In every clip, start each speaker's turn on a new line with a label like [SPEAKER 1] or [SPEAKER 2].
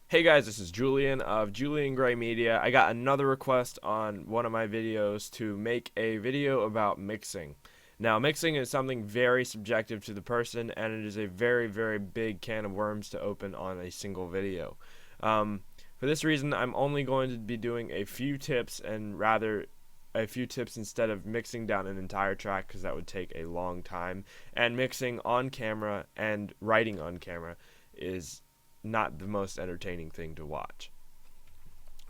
[SPEAKER 1] Hey guys, this is Julian of Julian Gray Media. I got another request on one of my videos to make a video about mixing. Now, mixing is something very subjective to the person, and it is a very, very big can of worms to open on a single video. For this reason, I'm only going to be doing a few tips, and rather a few tips instead of mixing down an entire track, because that would take a long time. And mixing on camera and writing on camera is not the most entertaining thing to watch.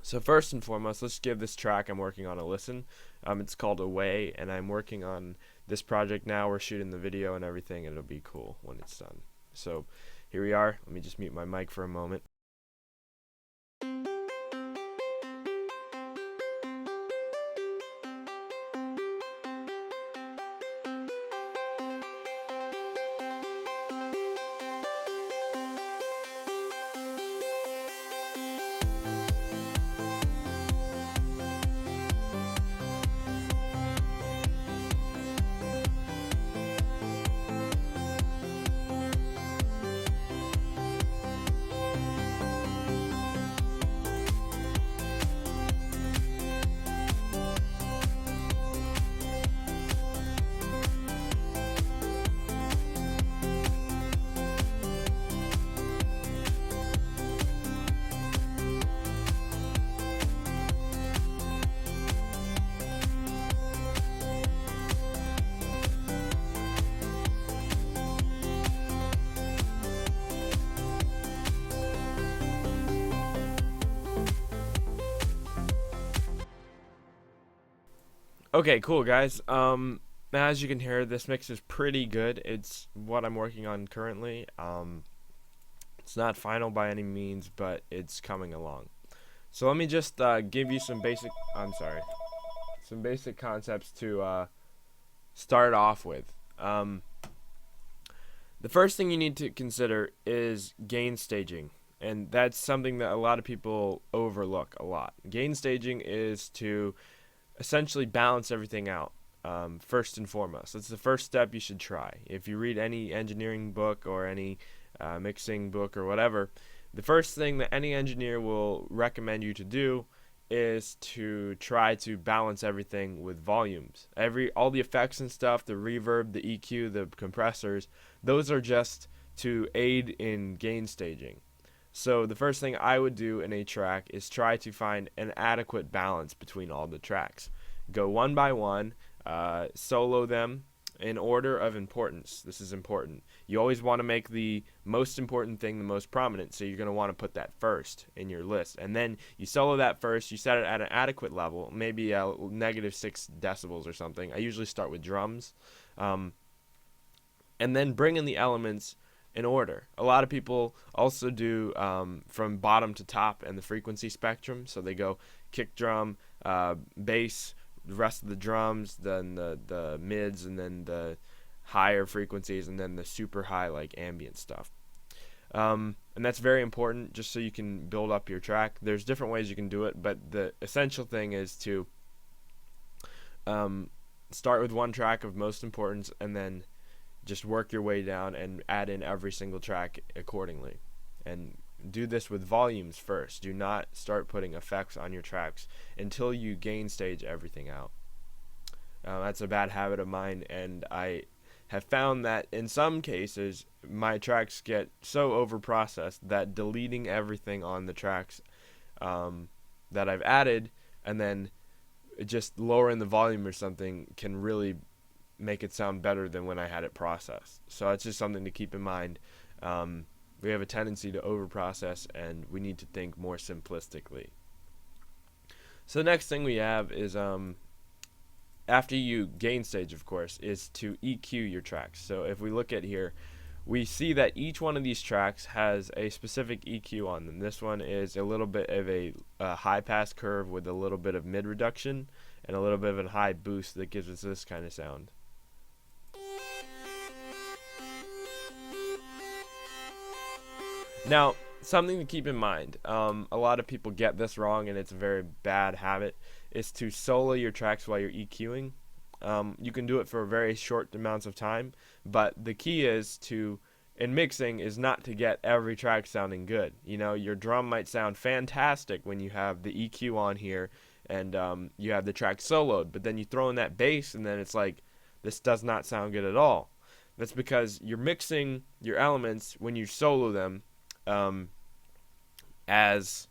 [SPEAKER 1] So first and foremost, let's give this track I'm working on a listen. It's called Away, and I'm working on this project now. We're shooting the video and everything, and it'll be cool when it's done. So here we are. Let me just mute my mic for a moment. Okay, cool guys. As you can hear, this mix is pretty good. It's what I'm working on currently. It's not final by any means, but it's coming along. So let me just give you some basic. Some basic concepts to start off with. The first thing you need to consider is gain staging, and that's something that a lot of people overlook a lot. Gain staging is to essentially balance everything out. First and foremost, that's the first step you should try. If you read any engineering book or any mixing book or whatever, the first thing that any engineer will recommend you to do is to try to balance everything with volumes. All the effects and stuff, the reverb, the EQ, the compressors, those are just to aid in gain staging. So the first thing I would do in a track is try to find an adequate balance between all the tracks. Go one by one, solo them in order of importance. This is important. You always want to make the most important thing the most prominent, so you're going to want to put that first in your list. And then you solo that first, you set it at an adequate level, maybe -6 decibels or something. I usually start with drums. And then bring in the elements in order. A lot of people also do from bottom to top and the frequency spectrum. So they go kick drum, bass, the rest of the drums, then the mids, and then the higher frequencies, and then the super high like ambient stuff. And that's very important just so you can build up your track. There's different ways you can do it, but the essential thing is to start with one track of most importance and then just work your way down and add in every single track accordingly. And do this with volumes first. Do not start putting effects on your tracks until you gain stage everything out. That's a bad habit of mine, and I have found that in some cases my tracks get so over-processed that deleting everything on the tracks that I've added and then just lowering the volume or something can really make it sound better than when I had it processed. So it's just something to keep in mind. We have a tendency to overprocess, and we need to think more simplistically. So the next thing we have is, after you gain stage, of course, is to EQ your tracks. So if we look at here, we see that each one of these tracks has a specific EQ on them. This one is a little bit of a high pass curve with a little bit of mid reduction and a little bit of a high boost that gives us this kind of sound. Now, something to keep in mind, a lot of people get this wrong, and it's a very bad habit, is to solo your tracks while you're EQing. You can do it for very short amounts of time, but the key is to in mixing is not to get every track sounding good. You know, your drum might sound fantastic when you have the EQ on here and you have the track soloed, but then you throw in that bass and then it's like, this does not sound good at all. That's because you're mixing your elements when you solo them as,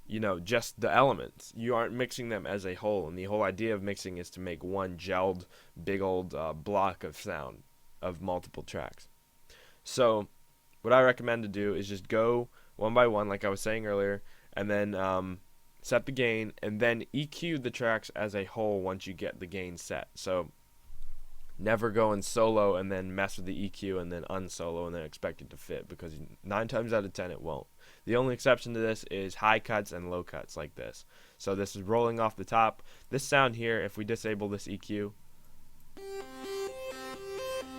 [SPEAKER 1] you know, just the elements. You aren't mixing them as a whole, and the whole idea of mixing is to make one gelled, big old block of sound of multiple tracks. So what I recommend to do is just go one by one, like I was saying earlier, and then set the gain, and then EQ the tracks as a whole once you get the gain set. So never go in solo and then mess with the EQ and then unsolo and then expect it to fit, because 9 times out of 10 it won't. The only exception to this is high cuts and low cuts like this. So this is rolling off the top. This sound here, if we disable this EQ,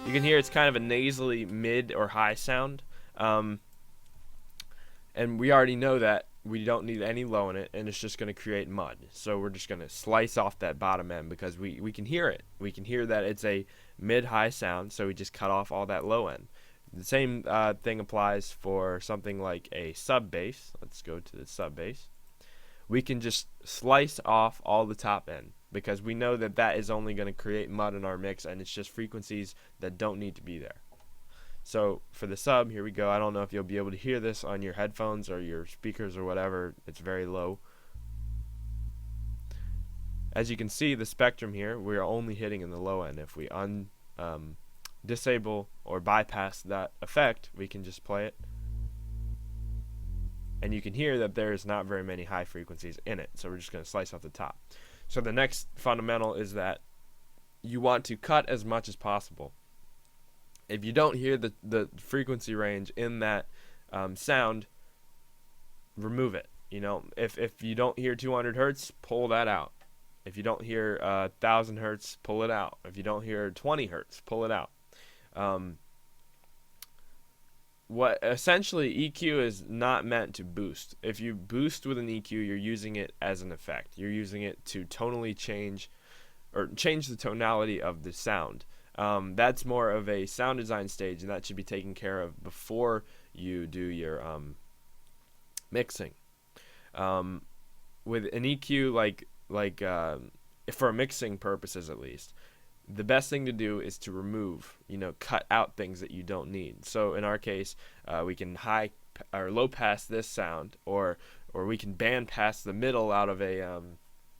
[SPEAKER 1] you can hear it's kind of a nasally mid or high sound. And we already know that we don't need any low in it, and it's just going to create mud. So we're just going to slice off that bottom end because we can hear it. We can hear that it's a mid-high sound, so we just cut off all that low end. The same thing applies for something like a sub bass. Let's go to the sub bass. We can just slice off all the top end because we know that that is only going to create mud in our mix, and it's just frequencies that don't need to be there. So for the sub, here we go. I don't know if you'll be able to hear this on your headphones or your speakers or whatever. It's very low. As you can see, the spectrum here, we're only hitting in the low end. If we disable or bypass that effect, we can just play it. And you can hear that there's not very many high frequencies in it. So we're just going to slice off the top. So the next fundamental is that you want to cut as much as possible. If you don't hear the frequency range in that sound, remove it. You know, if you don't hear 200 hertz, pull that out. If you don't hear 1000 hertz, pull it out. If you don't hear 20 hertz, pull it out. What essentially EQ is not meant to boost. If you boost with an EQ, you're using it as an effect. You're using it to tonally change the tonality of the sound. That's more of a sound design stage, and that should be taken care of before you do your mixing. With an EQ, like for mixing purposes at least, the best thing to do is to remove, cut out things that you don't need. So in our case, we can high or low pass this sound, or we can band pass the middle out of a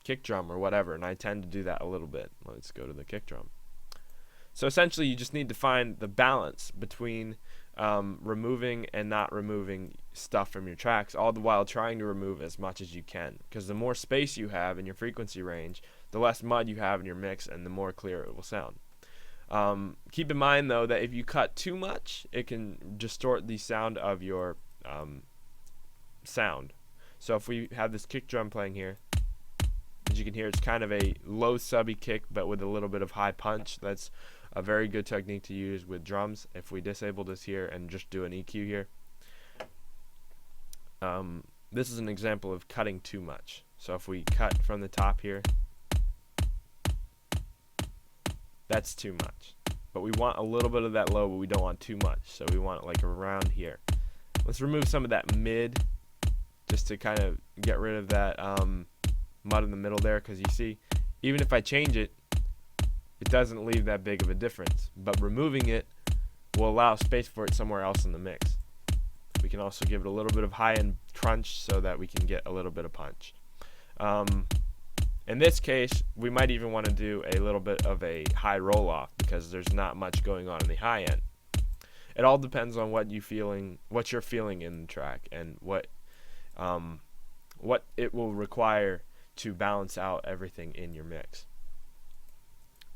[SPEAKER 1] kick drum or whatever, and I tend to do that a little bit. Let's go to the kick drum. So essentially, you just need to find the balance between removing and not removing stuff from your tracks, all the while trying to remove as much as you can. Because the more space you have in your frequency range, the less mud you have in your mix, and the more clear it will sound. Keep in mind, though, that if you cut too much, it can distort the sound of your sound. So if we have this kick drum playing here, as you can hear, it's kind of a low subby kick, but with a little bit of high punch. That's a very good technique to use with drums. If we disable this here and just do an EQ here, this is an example of cutting too much. So if we cut from the top here, that's too much. But we want a little bit of that low, but we don't want too much. So we want it like around here. Let's remove some of that mid, just to kind of get rid of that mud in the middle there, because you see, even if I change it, it doesn't leave that big of a difference. But removing it will allow space for it somewhere else in the mix. We can also give it a little bit of high-end crunch so that we can get a little bit of punch. In this case, we might even want to do a little bit of a high roll-off because there's not much going on in the high end. It all depends on what you're feeling in the track, and what it will require to balance out everything in your mix.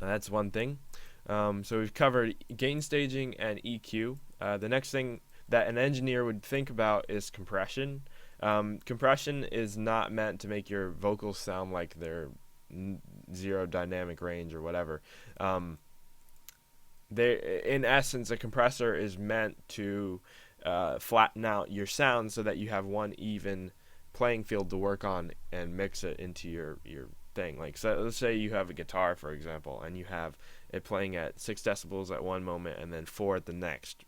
[SPEAKER 1] Now, that's one thing. So we've covered gain staging and EQ. The next thing that an engineer would think about is compression. Compression is not meant to make your vocals sound like they're zero dynamic range or whatever. In essence, a compressor is meant to flatten out your sound so that you have one even playing field to work on and mix it into your thing. Like, so let's say you have a guitar, for example, and you have it playing at 6 decibels at one moment and then 4 at the next.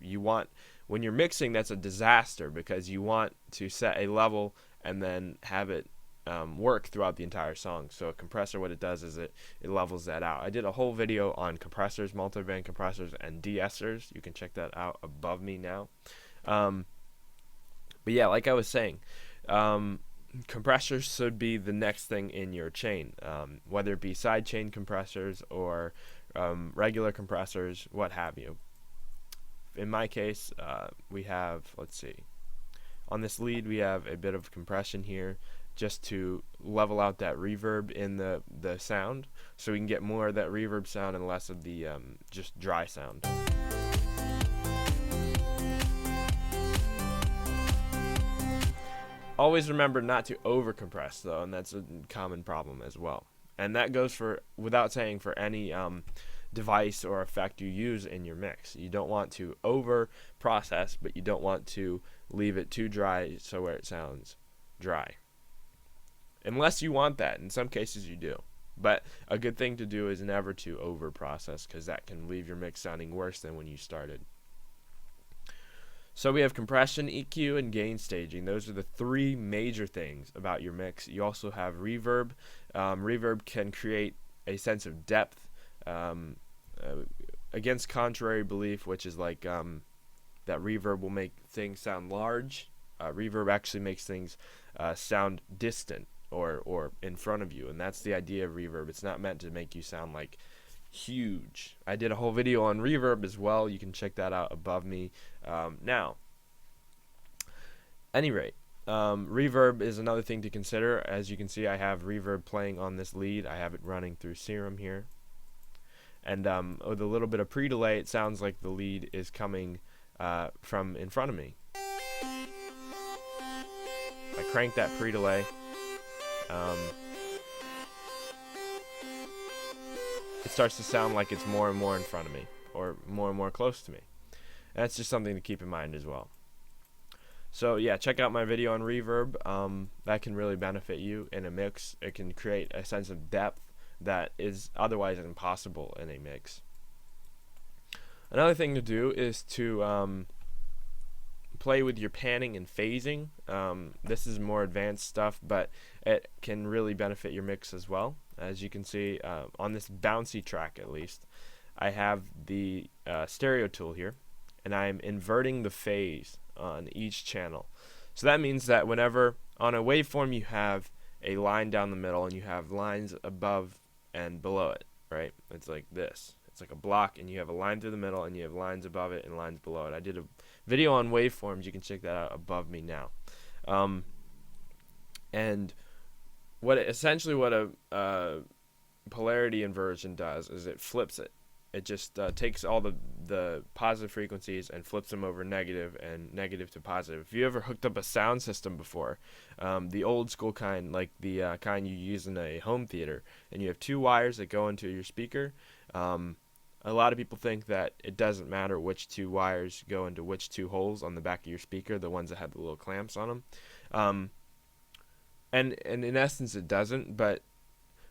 [SPEAKER 1] When you're mixing, that's a disaster, because you want to set a level and then have it work throughout the entire song. So a compressor, what it does is it levels that out. I did a whole video on compressors, multiband compressors, and de-essers. You can check that out above me now. But yeah, like I was saying, compressors should be the next thing in your chain, whether it be side chain compressors or regular compressors, what have you. In my case, we have, let's see, on this lead we have a bit of compression here, just to level out that reverb in the sound, so we can get more of that reverb sound and less of the just dry sound. Always remember not to over compress though, and that's a common problem as well. And that goes for, without saying, for any device or effect you use in your mix. You don't want to over process, but you don't want to leave it too dry so where it sounds dry. Unless you want that. In some cases you do. But a good thing to do is never to over process, because that can leave your mix sounding worse than when you started. So we have compression, EQ, and gain staging. Those are the 3 major things about your mix. You also have reverb. Reverb can create a sense of depth, against contrary belief, which is like that reverb will make things sound large. Reverb actually makes things sound distant or in front of you, and that's the idea of reverb. It's not meant to make you sound like huge. I did a whole video on reverb as well. You can check that out above me. Now, any rate, reverb is another thing to consider. As you can see, I have reverb playing on this lead. I have it running through Serum here, and with a little bit of pre-delay, it sounds like the lead is coming from in front of me. I crank that pre-delay. It starts to sound like it's more and more in front of me, or more and more close to me. And that's just something to keep in mind as well. So yeah, check out my video on reverb. That can really benefit you in a mix. It can create a sense of depth that is otherwise impossible in a mix. Another thing to do is to play with your panning and phasing. This is more advanced stuff, but it can really benefit your mix as well. As you can see, on this bouncy track at least, I have the stereo tool here, and I'm inverting the phase on each channel. So that means that whenever on a waveform you have a line down the middle and you have lines above and below it, right? It's like this. It's like a block, and you have a line through the middle, and you have lines above it and lines below it. I did a video on waveforms. You can check that out above me now. And essentially what a polarity inversion does is it flips it. It just takes all the positive frequencies and flips them over negative and negative to positive. If you ever hooked up a sound system before, the old school kind, like the kind you use in a home theater, and you have 2 wires that go into your speaker, a lot of people think that it doesn't matter which 2 wires go into which 2 holes on the back of your speaker, the ones that have the little clamps on them. And in essence it doesn't, but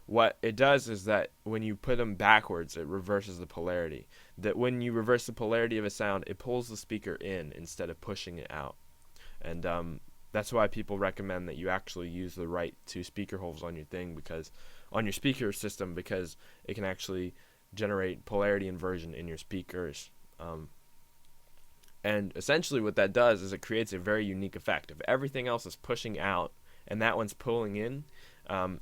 [SPEAKER 1] what it does is that when you put them backwards, it reverses the polarity. That when you reverse the polarity of a sound, it pulls the speaker in instead of pushing it out. And that's why people recommend that you actually use the right 2 speaker holes on your thing, because on your speaker system, because it can actually generate polarity inversion in your speakers. And essentially what that does is it creates a very unique effect. If everything else is pushing out and that one's pulling in,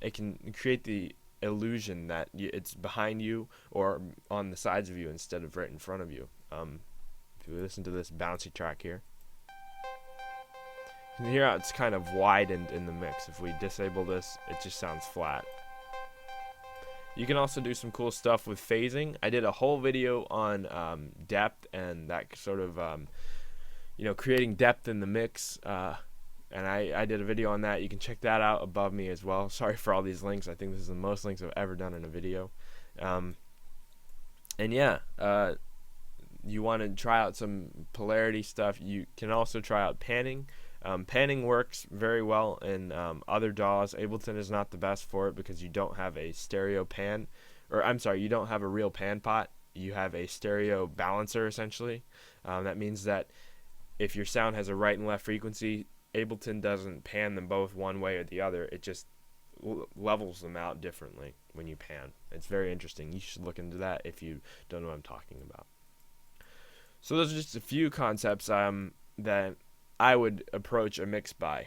[SPEAKER 1] it can create the illusion that it's behind you or on the sides of you instead of right in front of you. If you listen to this bouncy track here, you can hear how it's kind of widened in the mix. If we disable this, it just sounds flat. You can also do some cool stuff with phasing. I did a whole video on depth and that sort of creating depth in the mix. And I did a video on that. You can check that out above me as well. Sorry for all these links. I think this is the most links I've ever done in a video. And yeah, you want to try out some polarity stuff. You can also try out panning. Panning works very well in other DAWs. Ableton is not the best for it because you don't have a stereo pan, or I'm sorry, you don't have a real pan pot. You have a stereo balancer essentially. That means that if your sound has a right and left frequency, Ableton doesn't pan them both one way or the other. It just levels them out differently when you pan. It's very interesting. You should look into that if you don't know what I'm talking about. So those are just a few concepts that I would approach a mix by.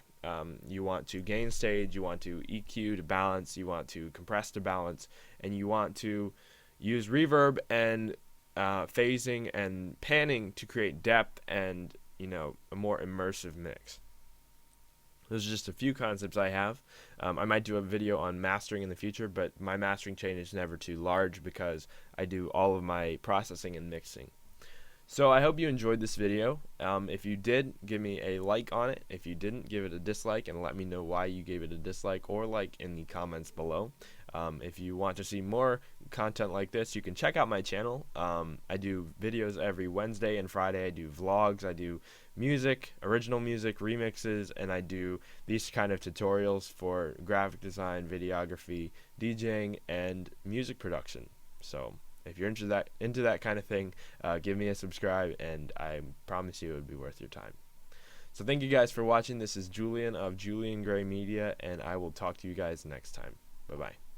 [SPEAKER 1] You want to gain stage, you want to EQ to balance, you want to compress to balance, and you want to use reverb and phasing and panning to create depth and a more immersive mix. Those are just a few concepts I have. I might do a video on mastering in the future, but my mastering chain is never too large because I do all of my processing and mixing. So I hope you enjoyed this video. If you did, give me a like on it. If you didn't, give it a dislike and let me know why you gave it a dislike or like in the comments below. If you want to see more content like this, you can check out my channel. I do videos every Wednesday and Friday. I do vlogs, I do music, original music, remixes, and I do these kind of tutorials for graphic design, videography, DJing, and music production. So if you're into that kind of thing, give me a subscribe, and I promise you it would be worth your time. So thank you guys for watching. This is Julian of Julian Gray Media, and I will talk to you guys next time. Bye-bye.